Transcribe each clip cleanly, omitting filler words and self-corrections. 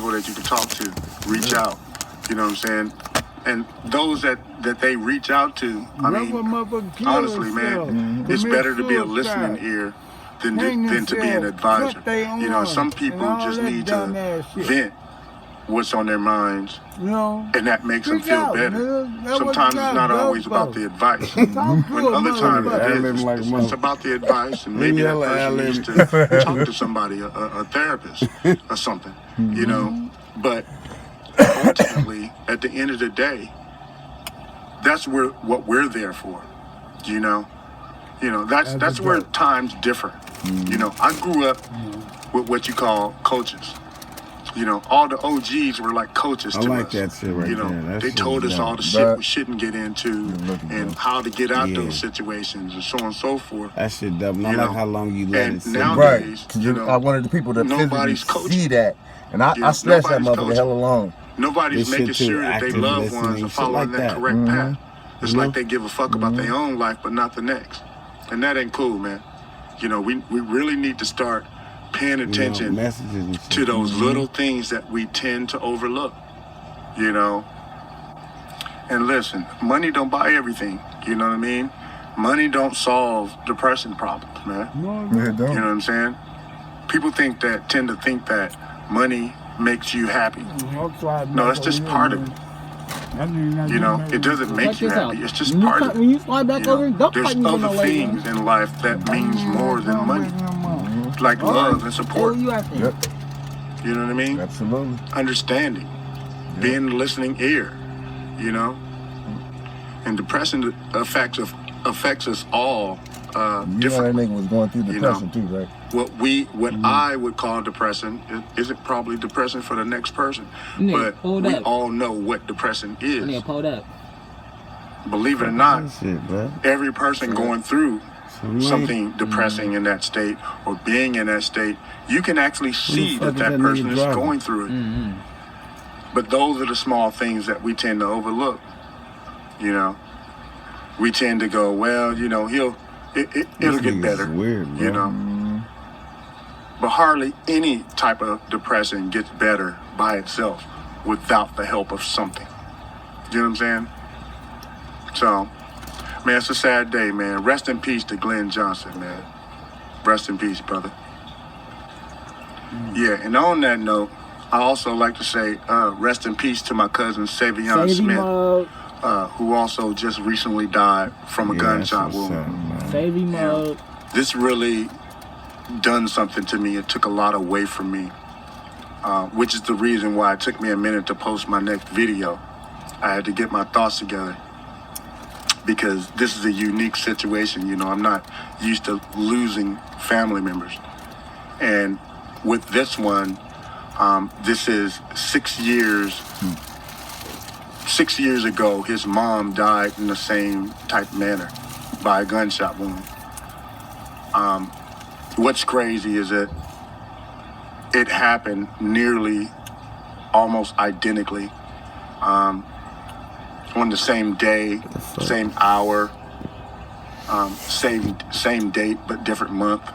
people that you can talk to, reach out. You know what I'm saying? And those that they reach out to, I mean, honestly, man, it's better to be a listening ear than to be an advisor. You know, some people just need to vent what's on their minds, and that makes them feel better. Sometimes it's not always about the advice, but other times it's about the advice, and maybe that person needs to talk to somebody, a therapist or something, you know. But ultimately, at the end of the day, that's what we're there for, you know. That's where times differ. You know, I grew up with what you call coaches. You know, all the OGs were like coaches to us. I like that shit right there. You know, they told us all the shit we shouldn't get into and how to get out those situations and so on and so forth. That shit dumb. I like how long you let it sit. Nowadays, you know, I wanted the people to physically see that. And I snatched that motherfucker hella long. Nobody's making sure that their loved ones are following that correct path. It's like they give a fuck about their own life, but not the next. And that ain't cool, man. You know, we really need to start paying attention to those little things that we tend to overlook, you know. And listen, money don't buy everything, you know what I mean? Money don't solve depression problems, man. It don't. You know what I'm saying? People tend to think that money makes you happy. No, it's just part of it. You know, it doesn't make you happy. It's just part of it. When you fly back over, don't there's other things in life that means more than money. Like love and support. You know what I mean? Absolutely. Understanding. Being a listening ear. You know? And depression affects us all You know that differently. nigga was going through depression too, right? What I would call depression isn't probably depression for the next person. But we all know what depression is. Believe it or not, every person going through something depressing in that state or being in that state, you can actually see that person is going through it. But those are the small things that we tend to overlook. You know, we tend to go, well, you know, it'll get better. Weird, you know. But hardly any type of depression gets better by itself without the help of something. You know what I'm saying? So, man, it's a sad day, man. Rest in peace to Glenn Johnson, man. Rest in peace, brother. Yeah, and on that note, I also like to say rest in peace to my cousin Savion Smith, who also just recently died from a gunshot wound. This really done something to me. It took a lot away from me, which is the reason why it took me a minute to post my next video. I had to get my thoughts together because this is a unique situation. You know, I'm not used to losing family members. And with this one, this is 6 years. 6 years ago, his mom died in the same type manner by a gunshot wound. What's crazy is that it happened nearly almost identically on the same day, same hour, same date, but different month.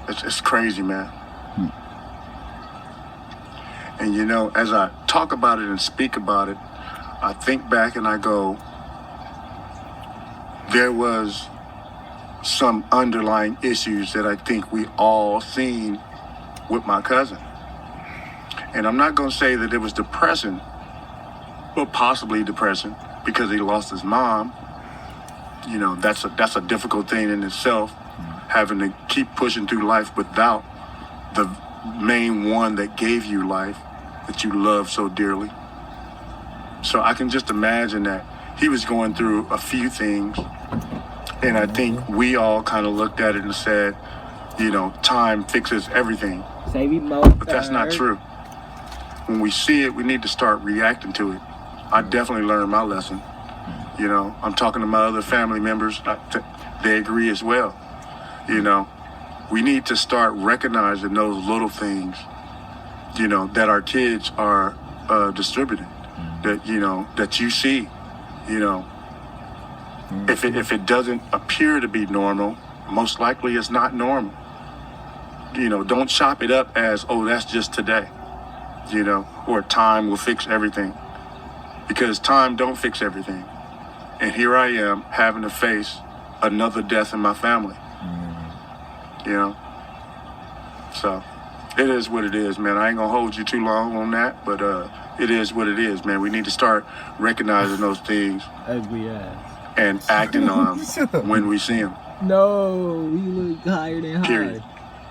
It's crazy, man. And you know, as I talk about it and speak about it, I think back and I go, there was some underlying issues that I think we all seen with my cousin. And I'm not gonna say that it was depression, but possibly depression because he lost his mom. You know, that's a difficult thing in itself, having to keep pushing through life without the main one that gave you life, that you love so dearly. So I can just imagine that he was going through a few things, and I think we all kind of looked at it and said, you know, time fixes everything. But that's not true. When we see it, we need to start reacting to it. I definitely learned my lesson. You know, I'm talking to my other family members. They agree as well. You know, we need to start recognizing those little things, you know, that our kids are distributing, that, you know, that you see, you know. If it doesn't appear to be normal, most likely it's not normal. You know, don't chop it up as, oh, that's just today. you know, or time will fix everything. Because time don't fix everything. And here I am having to face another death in my family. You know? So, it is what it is, man. I ain't gonna hold you too long on that, but it is what it is, man. We need to start recognizing those things and acting on them when we see them. No, we look higher than high. Period.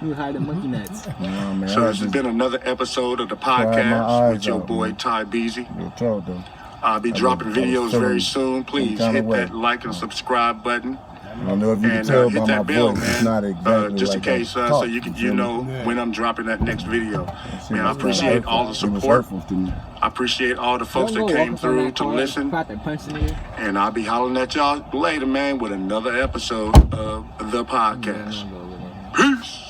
We higher than monkey nuts. Nah, man, So this has been another episode of the podcast with your boy Ty Beasy. Real talk, though. I'll be dropping videos very soon. Please hit that like and subscribe button. I don't know if you can And tell hit by that my bell, voice. man. It's not exactly Just like in case, I so talk, you can, feel you me? know, when I'm dropping that next video. See, Man, I it's appreciate hurtful. all the It was support. hurtful to me. I appreciate all the folks that came through to listen. And I'll be hollering at y'all later, man, with another episode of the podcast. Peace.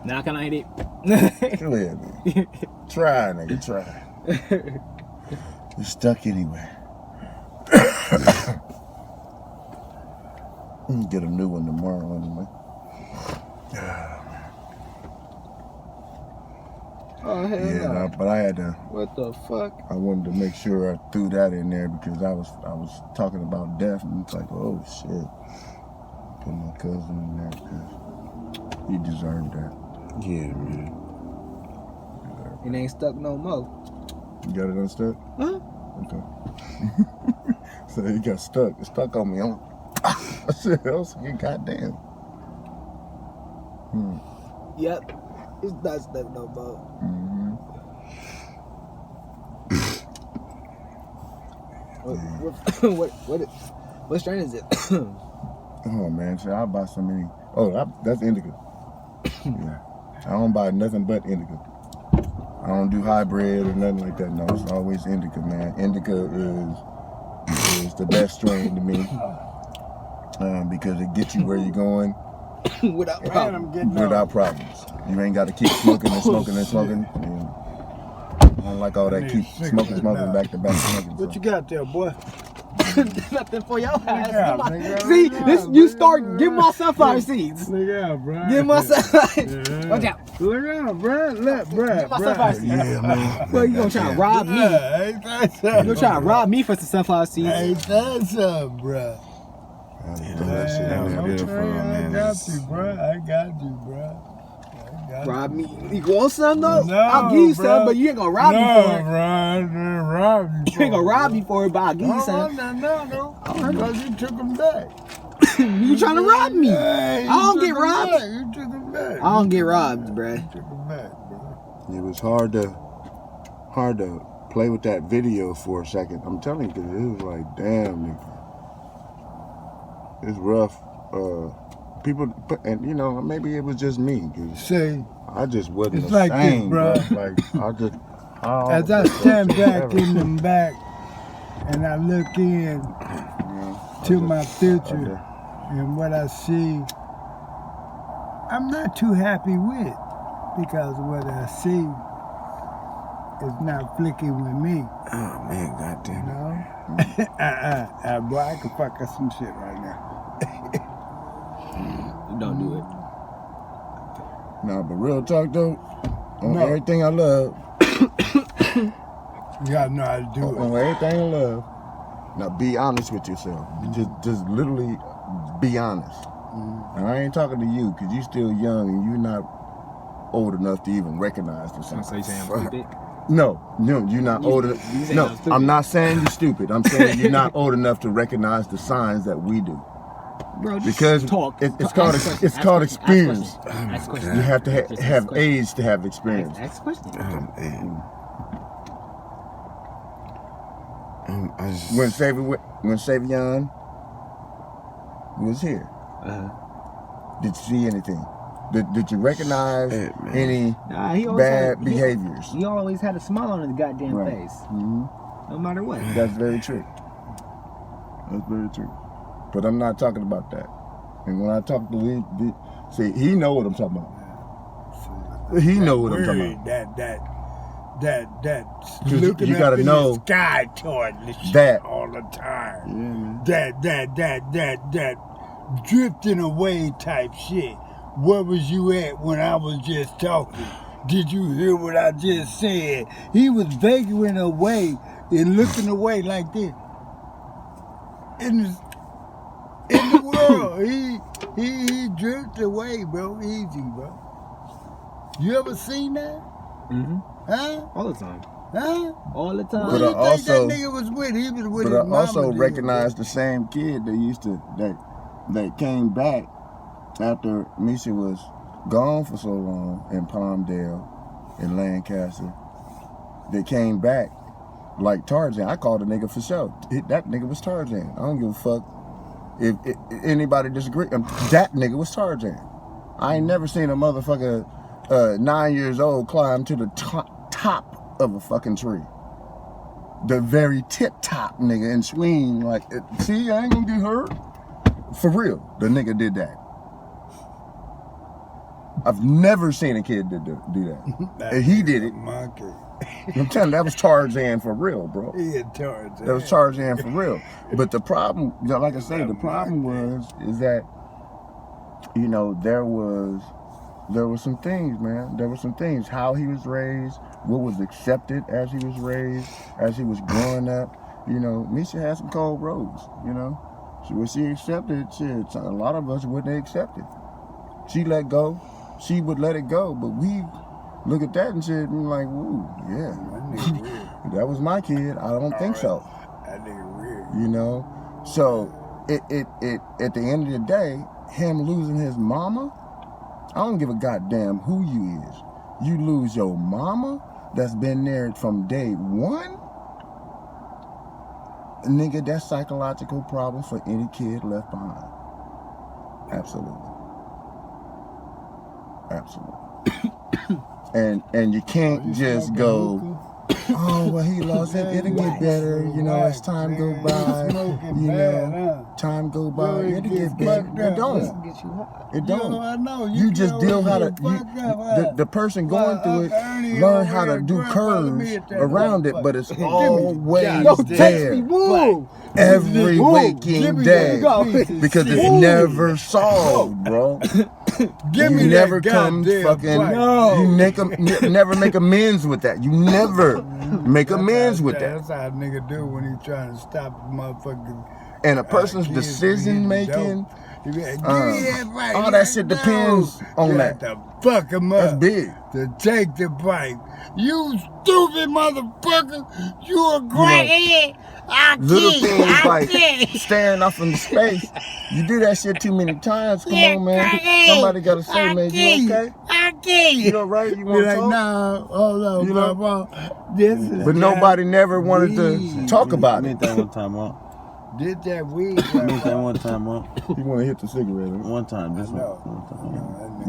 Now can I hit it? Go ahead, man. Try, nigga, try. You're stuck anyway. Get a new one tomorrow anyway. Oh hell Yeah, no. but I had to. What the fuck? I wanted to make sure I threw that in there because I was talking about death and it's like, oh shit. Put my cousin in there because he deserved that. Yeah, man. It ain't stuck no more. You got it unstuck? Huh? Okay. So he got stuck. It stuck on me. I'm I said, else you goddamn. Yep. It's not stuck no more. What strain is it? Oh man, so I buy so many. Oh, that's indica. Yeah, I don't buy nothing but indica. I don't do hybrid or nothing like that. No, it's always indica, man. Indica is the best strain to me because it gets you where you're going Without problem. without problems. You ain't got to keep smoking and smoking and smoking. And I don't like all that keep smoking back to back smoking. What you got there, boy? Nothing for your ass. Yeah, Come on. nigga, See, yeah, this you nigga, start. Give my sunflower seeds. Look out, bro. Give my sunflower. Watch out. Look out, bro. Look, bro. Give my sunflower seeds. Yeah, man. Well, you gonna try to rob me? Ain't that You something? gonna try to rob me for some sunflower seeds? Ain't that something, bro? That shit that was beautiful, man. I got you, bro. I got you, bro. Rob me? You want some though? No, I'll give you bro. some, but you ain't gonna rob me for it. bro. I didn't rob you. You ain't gonna rob me for it, but I'll give you No, some. no. Because you took them back. You trying to rob me? Hey, I don't you get took 'em robbed. back. You took them back. I don't get robbed, bruh. You took them back, bro. It was hard to play with that video for a second. I'm telling you, 'cause it was like, damn, nigga. It's rough. People, and you know, maybe it was just me, 'cause See, I just wasn't It's the like this, same, bro. Like I just. as I stand back in them back and I look in to my future and what I see, I'm not too happy with because what I see is not flicking with me. Oh man, You goddamn. know? Boy, I could fuck up some shit right now. Don't do it. Nah, but real talk though, on No. everything I love, You gotta know how to do on everything I love. Now be honest with yourself. Just literally be honest. And I ain't talking to you because you still young and you're not old enough to even recognize the signs. So you saying I'm stupid? No, you're not old enough. you saying No, I'm stupid? I'm not saying you're stupid. I'm saying you're not old enough to recognize the signs that we do. Bro, just Because talk. it's Ask called questions. it's Ask called questions. experience. Ask questions. You have to Just have ask questions. age to have experience. Ask questions. Oh man. I just, When Savion was here, did you see anything? Did you recognize Hey, man. any Nah, he always bad had, behaviors? He always had a smile on his goddamn Right. face, Mhm. no matter what. That's very true. That's very true. But I'm not talking about that. And when I talk to Lee, see, he know what I'm talking about. He know what I'm talking about. That 'Cause looking you up gotta in know the sky toward the shit that- all the time. Yeah, man. That drifting away type shit. Where was you at when I was just talking? Did you hear what I just said? He was vaguing away and looking away like this. In the world, he drifted away, bro. Easy, bro. You ever seen that? Mm-hmm. Huh? All the time. Huh? All the time. Who But you I think also- that nigga was with? He was with But his I mama. also dude. recognized the same kid that came back after Misha was gone for so long in Palmdale, in Lancaster. They came back like Tarzan. I called the nigga for sure. That nigga was Tarzan. I don't give a fuck if anybody disagree. That nigga was Tarzan. I ain't never seen a motherfucker 9 years old climb to the top of a fucking tree. The very tip top, nigga, and swing like, see, I ain't gonna get hurt. For real, the nigga did that. I've never seen a kid do that. And he did it. Monkey. I'm telling you, that was Tarzan for real, bro. He had Tarzan. That was Tarzan for real. But the problem, like I say, the problem is that, you know, there were some things, man. There were some things. How he was raised, what was accepted as he was raised, as he was growing up. You know, Misha had some cold roads, you know. So when she accepted shit, a lot of us wouldn't accept it. She let go. She would let it go. But we look at that and shit and like, ooh, yeah. That nigga weird. That was my kid. I don't think so. That nigga weird. You know? So it at the end of the day, him losing his mama, I don't give a goddamn who you is. You lose your mama that's been there from day one. Nigga, that's psychological problem for any kid left behind. Absolutely. And you can't just go, oh, well, he lost it. It'll get better. You know, as time go by, you know, time go by, it'll get better. It don't. Get you high. It don't. I know. You just deal how to, the person going through it, learn how to do curves around it, but it's always Don't text there me, woo! every waking day that. because it's never solved, bro. Give me You that never come goddamn fucking. pipe. You never make amends with that. You never make amends with that. That's how a nigga do when he trying to stop a motherfucking. And a person's kids decision from getting making, dope. You be like, give me that pipe. all that shit depends on You that. have to fuck him That's up big. to take the pipe. You stupid motherfucker! You a crackhead! I Little can't. things I like can't. staring off into space. You do that shit too many times. Come Yeah, on, man. crackhead. Somebody gotta say, man, you okay? I can't. You alright? You Be want to like, talk? nah, hold on, You know? Papa. This is But nobody never wanted to talk about I it. need that one time out. Did that weed? I need that one time out. You want to hit the cigarette? Huh? One time, just No. one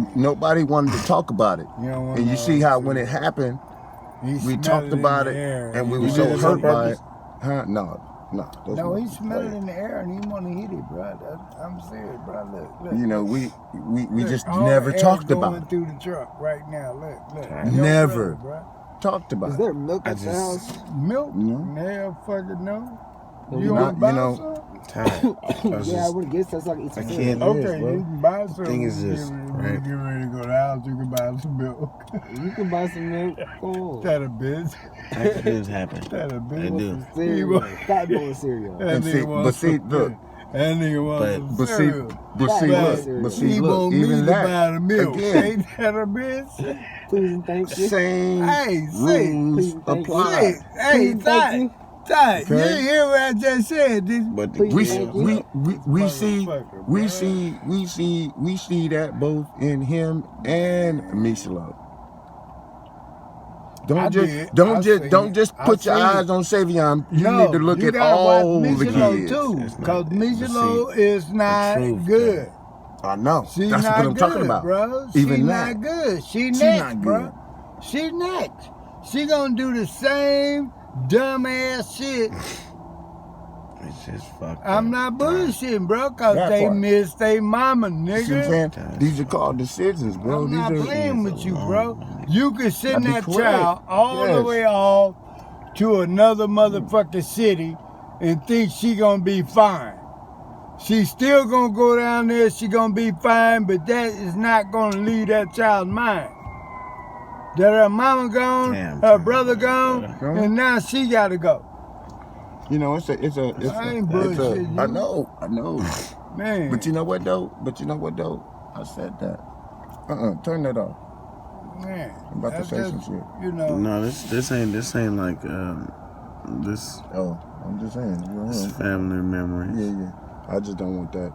time. Nobody wanted to talk about it. You don't want And you no see how when it happened, we talked about it, and we were so did it on hurt by it. purpose? Huh? No. That's No, not- he smelled it in the air and he want to hit it, bro. I'm serious, bro. Look. You know, we Look, just all never air talked going about it. through the truck right now. Look. Never. Yo, bro. Talked about Is it. there milk at the just- house? Milk? No. Hell fucking no. Well, You not- want to buy you know, some? Tired. I was Yeah, I just, would guess that's like it's I a can't- food. Okay, is, bro. you can buy some. Thing is this, Get right? ready to go to the house. You can buy some milk. You can buy some milk. Oh, That a bitch. accidents happen. That a bitch. They do. cereal. Fat bowl cereal. That And see, nigga wants but see, some- look, That nigga wants some but see, cereal. but see, Right. but see, He look, want me even to buy the that milk. again, Ain't that a bitch? Please and thank you. same Hey, say, rules please, thank you. apply. Hey, Please, thank you. Ty, you Okay. hear what I just said? This But Please, We thank you. see Motherfucker, we bruh. see that both in him and Michelo. I did. I Don't seen just it. I put your seen eyes it. on Savion. You No, need to look you at gotta all watch the Michelo kids. too, It's not- because but Michelo see, is not truth, good. I know. She's That's not what I'm good, talking about. bro. Even She's that. not good. She She next, not bro. good. She next. She gonna do the same dumbass shit. it's just fucked I'm up. not bullshitting, bro, cause That they part. miss their mama, See what I'm nigga. saying? These are called decisions, bro. I'm These not are playing with you, long bro. one. You can send That'd that be correct. child all the Yes. way off to another motherfucking city and think she gonna be fine. She's still gonna go down there, she gonna be fine, but that is not gonna leave that child's mind. That her mama gone, Damn, her Tim. brother gone, and now she gotta go. You know, it's I ain't a bullshitting I you. know. Man. But you know what though? I said that. Turn that off. Man, I'm about to that's say just, some shit. You know, No, this ain't like this Oh, I'm just saying. family memories. Yeah. I just don't want that.